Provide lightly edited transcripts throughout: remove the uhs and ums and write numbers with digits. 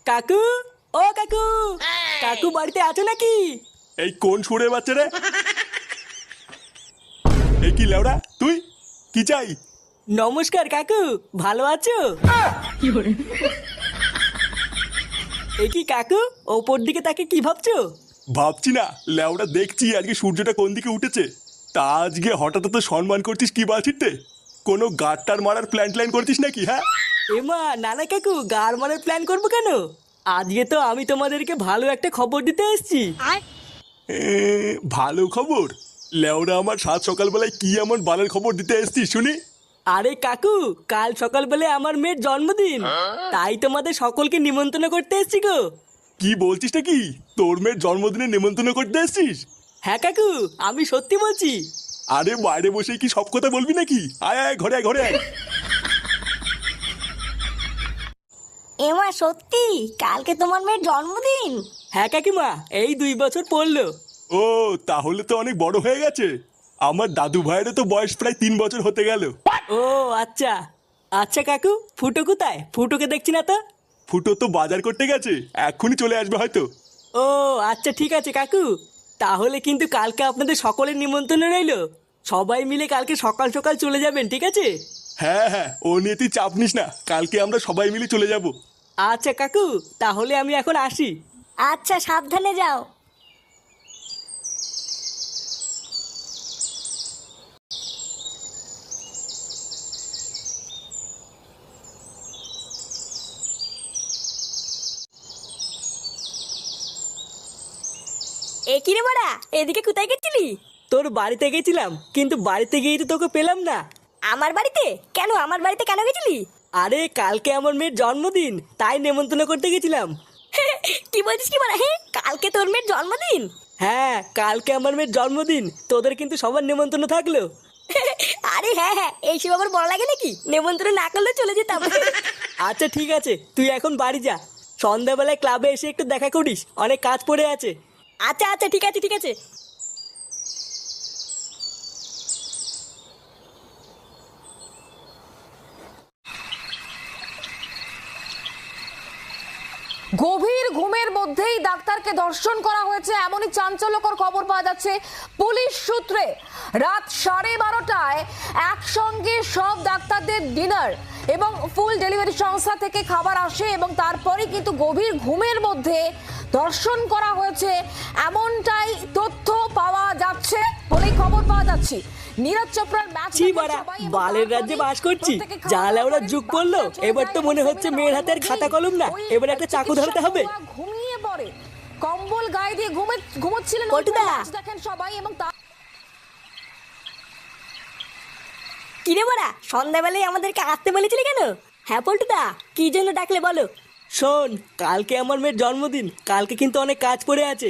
কাকু, ও কাকু, কাকু বাড়িতে আছো নাকি? এই কোন সুরে বাচ্চা রে? এই কি লেওড়া তুই? কি চাই? নমস্কার কাকু, ভালো আছো? এ কি কাকু, ওপর দিকে তাকে কি ভাবছো? ভাবছি না লেওড়া, দেখছি আজকে সূর্যটা কোন দিকে উঠেছে। তা আজকে হঠাৎ তো সম্মান করছিস কি বালছিতে? কোনো গাড়টার মারার প্ল্যান ট্ল্যান করছিস নাকি? হ্যাঁ এমা নানা কাকু, গার মারার প্ল্যান করবো কেন? আজকে তো আমি তোমাদেরকে ভালো একটা খবর দিতে এসেছি। এ, ভালো খবর? লেওড়া, আমার সাত সকালবেলায় কি এমন বালের খবর দিতে এসছিস শুনি? আরে কাকু, কাল সকালবেলা আমার মেয়ের জন্মদিন, তাই তোমাদের সকলকে নিমন্ত্রণ করতে এসেছি গো। কি বলছিস নাকি? তোর মেয়ের জন্মদিনে নেমন্তন্ন করতে এসছিস? হ্যাঁ কাকু, আমি সত্যি বলছি। আরে বাইরে বসে কি সব কথা বলবি নাকি? আয় আয়, ঘরে আয়, ঘরে আয়। এমা সত্যি কালকে তোমার মেয়ের জন্মদিন? হ্যাঁ কাকিমা, এই 2 বছর পড়লো। ও, তাহলে তো অনেক বড় হয়ে গেছে। আমার দাদু ভাইয়েরও তো বয়স প্রায় 3 বছর হতে গেল। ও আচ্ছা। আচ্ছা কাকু, ফুটো কোথায়? ফুটোকে দেখছি না তো। ফুটো তো বাজার করতে গেছে, এক্ষুনি চলে আসবে হয়তো। ও আচ্ছা, ঠিক আছে কাকু, তাহলে কিন্তু কালকে আপনাদের সকলের নিমন্ত্রণ রইলো। সবাই মিলে কালকে সকাল সকাল চলে যাবেন, ঠিক আছে? হ্যাঁ হ্যাঁ, ও নিয়ে তুই চাপ নিস না, কালকে আমরা সবাই মিলে চলে যাব। আচ্ছা কাকু, তাহলে আমি এখন আসি। আচ্ছা, সাবধানে যাও। এ কি রে বড়া, এদিকে কোথায় গেছিলি? তোর বাড়িতে গেছিলাম, কিন্তু বাড়িতে গিয়ে তো তোকে পেলাম না। আমার বাড়িতে কেন? আমার বাড়িতে কেন গেছিলি? আরে কালকে আমার মেয়ের জন্মদিন, তাই নেমন্তন্ন করতে গেছিলাম। কি বলছিস কি বড়া? হ্যাঁ, কালকে তোর মেয়ের জন্মদিন? হ্যাঁ, কালকে আমার মেয়ের জন্মদিন, তোদের কিন্তু সবার নেমন্তন্ন থাকলো। আরে হ্যাঁ হ্যাঁ, এইসব আবার বড় লাগে নাকি? নেমন্ত্রণ না করলে চলে যেতাম। আচ্ছা ঠিক আছে, তুই এখন বাড়ি যা। সন্ধ্যাবেলায় ক্লাবে এসে একটু দেখা করিস, অনেক কাজ পড়ে আছে। আচ্ছা আচ্ছা, ঠিক আছে ঠিক আছে। গভীর ঘুমের মধ্যেই ডাক্তারকে ধর্ষণ করা হয়েছে, এমনই চাঞ্চল্যকর খবর পাওয়া যাচ্ছে পুলিশ সূত্রে। রাত 12:30টায় একসঙ্গে সব ডাক্তারদের ডিনার এবং ফুল ডেলিভারি সংস্থা থেকে খাবার আসে এবং তারপরে কিন্তু গভীর ঘুমের মধ্যে ধর্ষণ করা হয়েছে, এমনটাই তথ্য পাওয়া যাচ্ছে বলেই খবর পাওয়া যাচ্ছে। নীরজ চোপড়ার ম্যাচ ছি বাড়া, বালের রাজ্যে বাস করছি। জালে ওরা যুগ পড়লো, এবার তো মনে হচ্ছে মেয়ের হাতে আর খাতা কলম না, এবার একটা চাকু ধরতে হবে। ঘুমিয়ে পড়ে, কম্বল গায়ে দিয়ে ঘুমোচ্ছিলেন। পল্টুদা! দেখেন সবাই এবং কি রে বড়া, সন্ধ্যাবেলায় আমাদেরকে আসতে বলেছিলি কেন? হ্যাঁ পল্টুদা, কি জন্য ডাকলে বলো? শোন, কালকে আমার মেয়ের জন্মদিন, কালকে কিন্তু অনেক কাজ পড়ে আছে।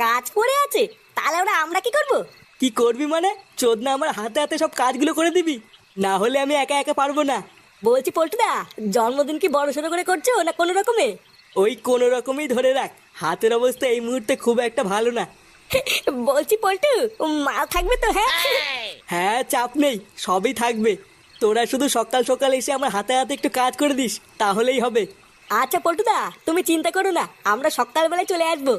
কাজ পড়ে আছে? তাহলে ওরা আমরা কি করব? কি করবি মানে? চোদনা আমার হাতে হাতে সব কাজগুলো করে দিবি, না হলে আমি একা একা পারবো না। বলছি পল্টুদা, জন্মদিন কি বড় সড়ো করে করছো না কোনো রকমে? ওই কোনো রকমই ধরে রাখ, হাতের অবস্থা এই মুহূর্তে খুব একটা ভালো না। বলছি পল্টু, মাল থাকবে তো? হ্যাঁ হ্যাঁ, চাপ নেই, সবই থাকবে। তোরা শুধু সকাল সকাল এসে আমার হাতে হাতে একটু কাজ করে দিস, তাহলেই হবে। আচ্ছা পল্টুদা, তুমি চিন্তা করো না, আমরা সকালবেলায় চলে আসবো।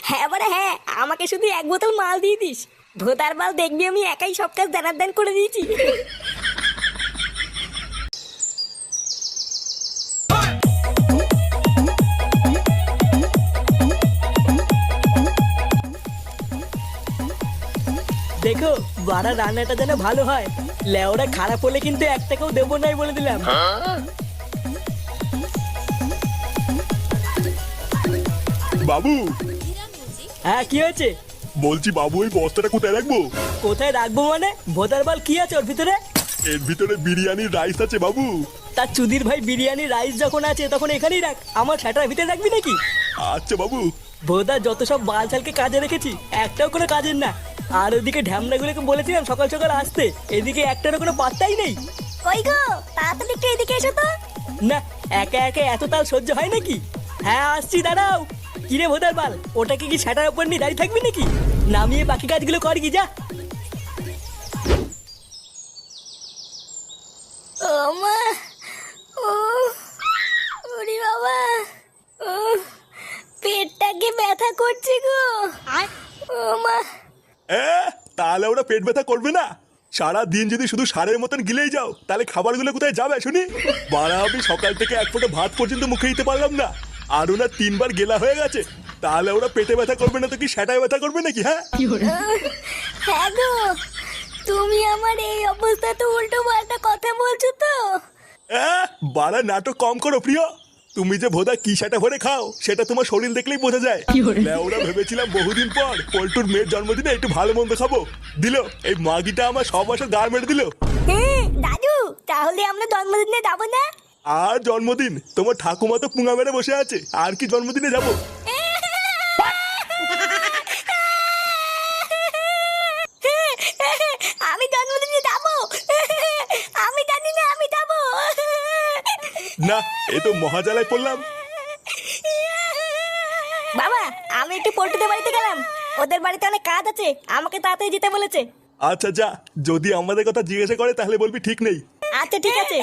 হ্যাঁ বড়া হ্যাঁ, আমাকে শুধু 1 বোতল মাল দিয়ে দিস। ভোতার মাল দেখবি আমি একাই সব কাজ দানার দান করে দিয়েছি। দেখো, বাড়া রান্নাটা যেন ভালো হয়। লেওরা খারাপ হলে কিন্তু 1 টাকাও দেবো নাই বলে দিলাম। বাবু, হ্যাঁ কি হয়েছে? বলছি বাবু, ওই বস্তাটা কোথায় রাখবো? কোথায় রাখবো মানে? ভোতার বাল কি আছে ওর ভিতরে? এর ভিতরে বিরিয়ানির রাইস আছে বাবু। তার চুদির ভাই, বিরিয়ানি রাইস যখন আছে তখন এখানেই রাখ, আমার ছাটার ভিতরে রাখবি নাকি? আচ্ছা বাবু। ভোদা যত সব বালছালকে কাজে রেখেছি, একটাও কোনো কাজের না। আর ওদিকে ঢ্যামনাগুলোকে বলেছিলাম সকাল সকাল আসতে, এদিকে একটারও কোনো পাত্তাই নেই। কই গো, তাড়াতাড়ি একটু এদিকে এসো তো। না, একা একা এত তাল সহ্য হয় নাকি? হ্যাঁ আসছি, দাঁড়াও। কিরে ভোদার বাল, ওটাকে কি ছাটার উপর নিয়ে দাঁড়িয়ে থাকবি নাকি? নামিয়ে বাকি কাজগুলো কর কি, যা। ও মা, ও ওরে বাবা, ব্যথা করছে গো। ও মা। তাহলে ওরা পেট ব্যথা করবে না? সারা দিন যদি শুধু সারের মতন গিলেই যাও তাহলে খাবারগুলো কোথায় যাবে শুনি? বাড়া, আমি সকাল থেকে এক ফোঁটা ভাত পর্যন্ত মুখে দিতে পারলাম না, আর ওনার 3 বার গেলা হয়ে গেছে। তাহলে ওরা পেটে ব্যথা করবে না তো কি সেটাই ব্যথা করবে নাকি? হ্যাঁ হ্যাঁ গো, তুমি আমার এই অবস্থাতে উল্টো পাল্টা কথা বলছো তো? বাড়া, নাটক কম করো প্রিয়। তুমি যে ভোদা কি সেটা ভরে খাও সেটা তোমার শরীর দেখলেই বোঝা যায়। ওরা ভেবেছিলাম বহুদিন পর পল্টুর মেয়ের জন্মদিনে একটু ভালো মন্দ খাবো, দিল এই মাগিটা আমার সব বছর গাড় মেরে দিল। দাদু, তাহলে আমরা জন্মদিনে যাবো না? আর জন্মদিন? তোমার ঠাকুমা তো পুঙা মেরে বসে আছে, আর কি জন্মদিনে যাবো? আমি জন্মদিনে যাবো, আমি জানি না আমি যাবো। না, এ তো মহাজালায় পড়লাম। বাবা, আমি একটু পল্টুদের বাড়িতে গেলাম, ওদের বাড়িতে অনেক কাজ আছে, আমাকে তাড়াতাড়ি যেতে বলেছে। আচ্ছা যা, যদি আমাদের কথা জিজ্ঞাসা করে তাহলে বলবি ঠিক নেই। আচ্ছা ঠিক আছে।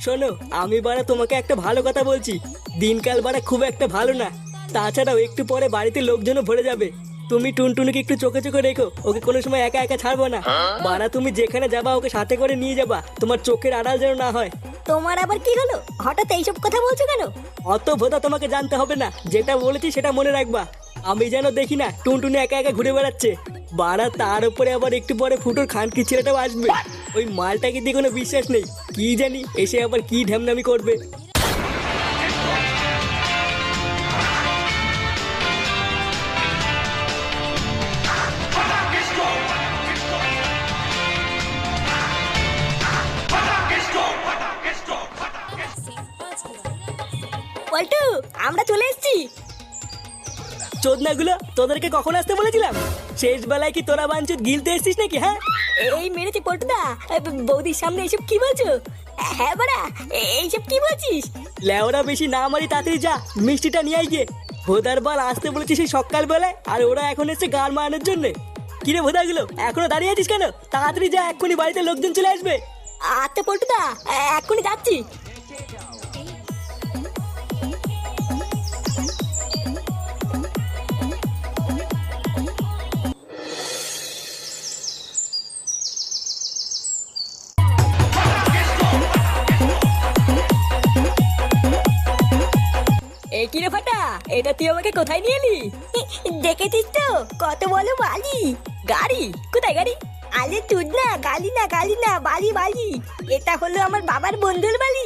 শোনো, আমি বাড়া তোমাকে একটা ভালো কথা বলছি, দিনকাল বাড়া খুব একটা ভালো না। তাছাড়াও একটু পরে বাড়িতে লোকজনও ভরে যাবে। তুমি টুনটুনিকে একটু চোখে চোখে রেখো, ওকে কোনো সময় একা একা ছাড়বো না। বাড়া, তুমি যেখানে যাবা ওকে সাথে করে নিয়ে যাবা, তোমার চোখের আড়াল যেন না হয়। তোমার আবার কি হলো? হঠাৎ এইসব কথা বলছো কেন? অত ভোদা তোমাকে জানতে হবে না, যেটা বলেছি সেটা মনে রাখবা। আমি যেন দেখি না টুনটুনি একা একা ঘুরে বেড়াচ্ছে। বাড়া, তার উপরে আবার একটু পরে ফুটোর খানকি ছেলেটাও আসবে। ওই মালটাকে দিয়ে কোনো বিশ্বাস নেই, কি জানি এসে আবার কি ঢ্যামনামি করবে। পল্টু, আমরা চলে এসেছি। চোদনাগুলো, তোদেরকে কখন আসতে বলেছিলাম? শেষ বেলায় কি তোরা বাঞ্চুত গিলতে এসছিস নাকি? হ্যাঁ, এই মেরেছে পল্টুদা। বৌদির সামনে এইসব কি বলছো? হ্যাঁ বাড়া, এইসব কি বলছিস? লেওরা বেশি না মারি, তাড়াতাড়ি যা মিষ্টিটা নিয়ে আই গিয়ে। ভোদার বাল আসতে বলেছিস সেই সকাল বেলায়, আর ওরা এখন এসছে গান মারানোর জন্য। কিরে ভোদাগুলো, এখনো দাঁড়িয়ে আছিস কেন? তাড়াতাড়ি যা, এক্ষুনি বাড়িতে লোকজন চলে আসবে। আচ্ছা পল্টুদা, এক্ষুনি যাচ্ছি। কিরে ফাটা, এটা তুই আমাকে কোথায় নিয়ে এলি? দেখেছিস তো কত বলো বালি। গাড়ি? কোথায় গাড়ি? আরে তুই না, গালি না, গালি না, বালি বালি। এটা হলো আমার বাবার বন্ধুর বাড়ি।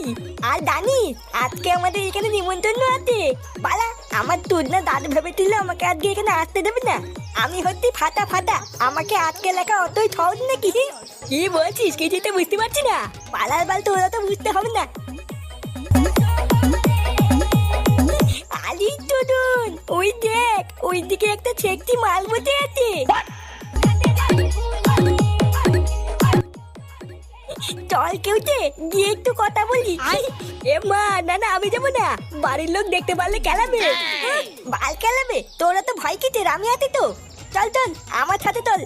আর জানিস আজকে আমাদের এখানে নিমন্ত্রণ আছে। বালা, আমার তুই না দাদু ভেবেছিল আমাকে আজকে এখানে আসতে দেবে না। আমি হচ্ছি ফাটা ফাটা, আমাকে আজকে লেখা অতই সহজ নাকি? কি বলছিস? কিছুই তো বুঝতে পারছি না। পালার বাল তোরা তো বুঝতে হবে না। আলি টুডুন, ওই দেখ, ওইদিকে একটা ছেকটি মাল বসে আছে। চল কেউতে গিয়ে একটু কথা বলি। এ মা, না না, আমি যাবো না, বাড়ির লোক দেখতে পারলে কেলাবে। বাল কেলাবে? তোরা তো ভয় কিসের? আমি আছি তো। চল চল, আমার সাথে চল।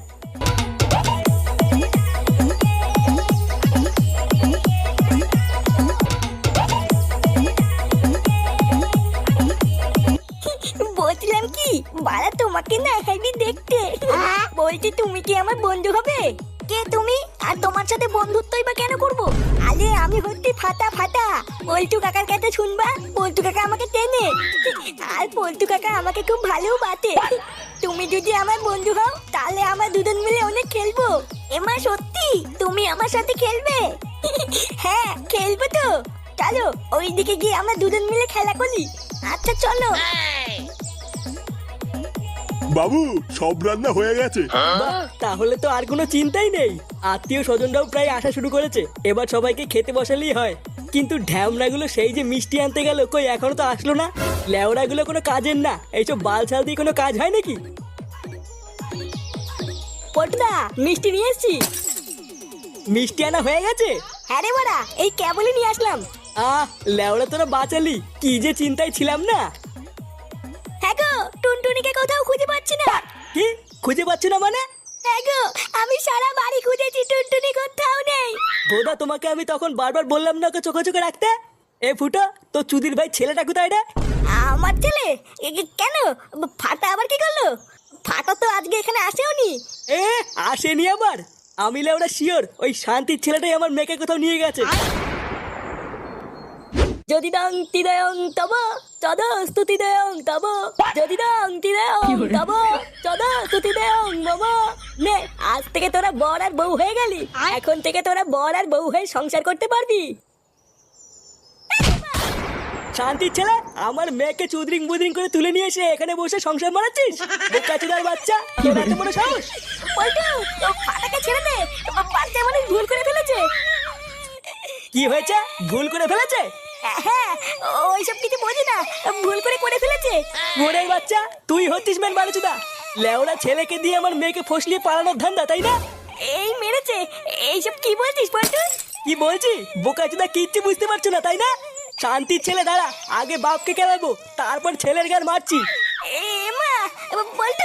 বলছিলাম কি, বাড়া তোমাকে না এখানে দেখতে। বলছি তুমি কি আমার বন্ধু হবে? কে তুমি? আর তোমার সাথে বন্ধুত্বই বা কেন করবো? আরে আমি হচ্ছি ফাটা ফাটা। পল্টু কাকার কাছে শুনবা, পল্টু কাকা আমাকে চেনে, আর পল্টু কাকা আমাকে খুব ভালো বাতে। তুমি যদি আমার বন্ধু হও তাহলে আমরা দুজন মিলে অনেক খেলবো। এমা সত্যি তুমি আমার সাথে খেলবে? হ্যাঁ খেলবো তো। চলো ওইদিকে গিয়ে আমরা দুজন মিলে খেলা করি। আচ্ছা চলো। বাবু, সব রান্না হয়ে গেছে। বাহ, তাহলে তো আর কোনো চিন্তাই নেই। আত্মীয় স্বজনরাও প্রায় আসা শুরু করেছে, এবার সবাইকে খেতে বসালেই হয়। কিন্তু ঢ্যামনাগুলো সেই যে মিষ্টি আনতে গেল, কই এখনো তো আসলো না। লেওড়াগুলো কোনো কাজের না, এইসব বালছাল দিয়ে কোনো কাজ হয় নাকি? পটুদা, মিষ্টি নিয়ে এসছি। মিষ্টি আনা হয়ে গেছে? হ্যাঁ রে বাড়া, এই কেবলই নিয়ে আসলাম। লেওড়া তোরা বাঁচালি, কি যে চিন্তায় ছিলাম না। হ্যাঁ গো, পাচ্ছি না। কি খুঁজে পাচ্ছি না মানে? হ্যাঁ গো, আমি সারা বাড়ি খুঁজেছি, টুনটুনি কোথাও নেই। বোধা তোমাকে আমি তখন বারবার বললাম না ওকে চোখে চোখে রাখতে। এ ফুটো, তো চুদির ভাই ছেলেটা কোথায় রে? আমার ছেলে? কেন? ফাটা আবার কি করলো? ফাটা তো আজকে এখানে আসেওনি। এ আসেনি আবার? আমি লেওরা শিওর ওই শান্তির ছেলেটাই আমার মেয়েকে কোথাও নিয়ে গেছে। যদি দং তিদয়ং তব তদ স্তুতি দেয়ং তব, যদি দং তিদয়ং তব তদ স্তুতি দেয়ং মম। নে, আজ থেকে তোরা বর আর বউ হয়ে গেলি। এখন থেকে তোরা বর আর বউ হয়ে সংসার করতে পারবি। শান্তির ছেলে, আমার মেয়েকে চুদরিং বুদরিং করে তুলে নিয়ে এসে এখানে বসে সংসার মারাচ্ছিস? বোকাচোদার বাচ্চা, তোর এত বড় সাহস! পল্টু, ও ফাটাকে ছেড়ে দে, বাচ্চা মানে ভুল করে ফেলেছে। কি হয়েছে? ভুল করে ফেলেছে? হ্যাঁ, ওইসব কিছু বোঝে না, ভুল করে ফেলেছে। মোড়ের বাচ্চা, তুই হচ্ছিস মেন বালুচুদা। লেওড়া ছেলেকে দিয়ে আমার মেয়েকে ফসলিয়ে পালানোর ধান্দা, তাই না? এই মেরেছে। এইসব কি বলছিস পল্টু? কি বলছি? বোকাচোদা কিচ্ছু বুঝতে পারছো না, তাই না? শান্তির ছেলে দাঁড়া, আগে বাপকে কেলাবো, তারপর ছেলের গান মারছি। এ মা, পল্টু